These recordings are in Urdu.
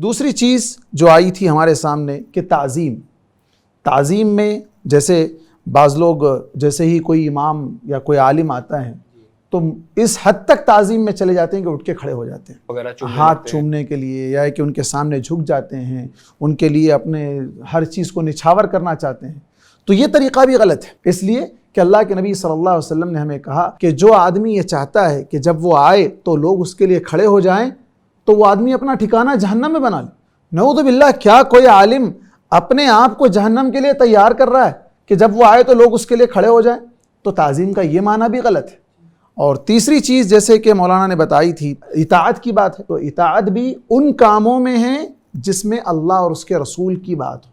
دوسری چیز جو آئی تھی ہمارے سامنے کہ تعظیم میں جیسے بعض لوگ جیسے ہی کوئی امام یا کوئی عالم آتا ہے تو اس حد تک تعظیم میں چلے جاتے ہیں کہ اٹھ کے کھڑے ہو جاتے ہیں ہاتھ چومنے کے لیے، یا کہ ان کے سامنے جھک جاتے ہیں، ان کے لیے اپنے ہر چیز کو نچھاور کرنا چاہتے ہیں. تو یہ طریقہ بھی غلط ہے، اس لیے کہ اللہ کے نبی صلی اللہ علیہ وسلم نے ہمیں کہا کہ جو آدمی یہ چاہتا ہے کہ جب وہ آئے تو لوگ اس کے لیے کھڑے ہو جائیں تو وہ آدمی اپنا ٹھکانہ جہنم میں بنا لے. نعوذ باللہ، کیا کوئی عالم اپنے آپ کو جہنم کے لیے تیار کر رہا ہے کہ جب وہ آئے تو لوگ اس کے لیے کھڑے ہو جائیں؟ تو تعظیم کا یہ معنی بھی غلط ہے. اور تیسری چیز جیسے کہ مولانا نے بتائی تھی اطاعت کی بات ہے، تو اطاعت بھی ان کاموں میں ہے جس میں اللہ اور اس کے رسول کی بات ہو.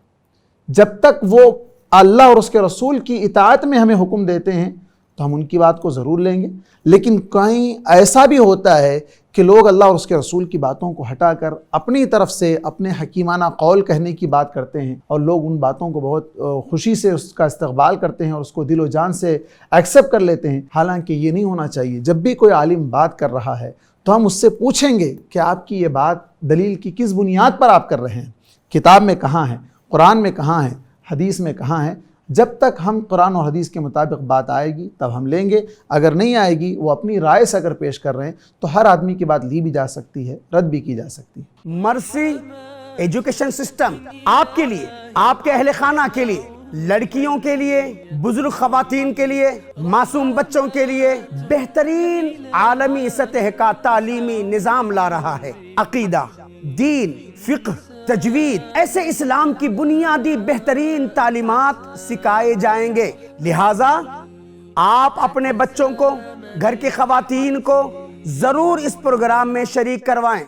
جب تک وہ اللہ اور اس کے رسول کی اطاعت میں ہمیں حکم دیتے ہیں تو ہم ان کی بات کو ضرور لیں گے. لیکن کہیں ایسا بھی ہوتا ہے کہ لوگ اللہ اور اس کے رسول کی باتوں کو ہٹا کر اپنی طرف سے اپنے حکیمانہ قول کہنے کی بات کرتے ہیں، اور لوگ ان باتوں کو بہت خوشی سے اس کا استقبال کرتے ہیں اور اس کو دل و جان سے ایکسیپٹ کر لیتے ہیں. حالانکہ یہ نہیں ہونا چاہیے. جب بھی کوئی عالم بات کر رہا ہے تو ہم اس سے پوچھیں گے کہ آپ کی یہ بات دلیل کی کس بنیاد پر آپ کر رہے ہیں، کتاب میں کہاں ہے، قرآن میں کہاں ہے، حدیث میں کہاں ہے. جب تک ہم قرآن اور حدیث کے مطابق بات آئے گی تب ہم لیں گے. اگر نہیں آئے گی، وہ اپنی رائے سے اگر پیش کر رہے ہیں تو ہر آدمی کی بات لی بھی جا سکتی ہے، رد بھی کی جا سکتی ہے. مرسی ایجوکیشن سسٹم آپ کے لیے، آپ کے اہل خانہ کے لیے، لڑکیوں کے لیے، بزرگ خواتین کے لیے، معصوم بچوں کے لیے بہترین عالمی سطح کا تعلیمی نظام لا رہا ہے. عقیدہ، دین، فقہ، تجوید، ایسے اسلام کی بنیادی بہترین تعلیمات سکھائے جائیں گے. لہٰذا آپ اپنے بچوں کو، گھر کی خواتین کو ضرور اس پروگرام میں شریک کروائیں.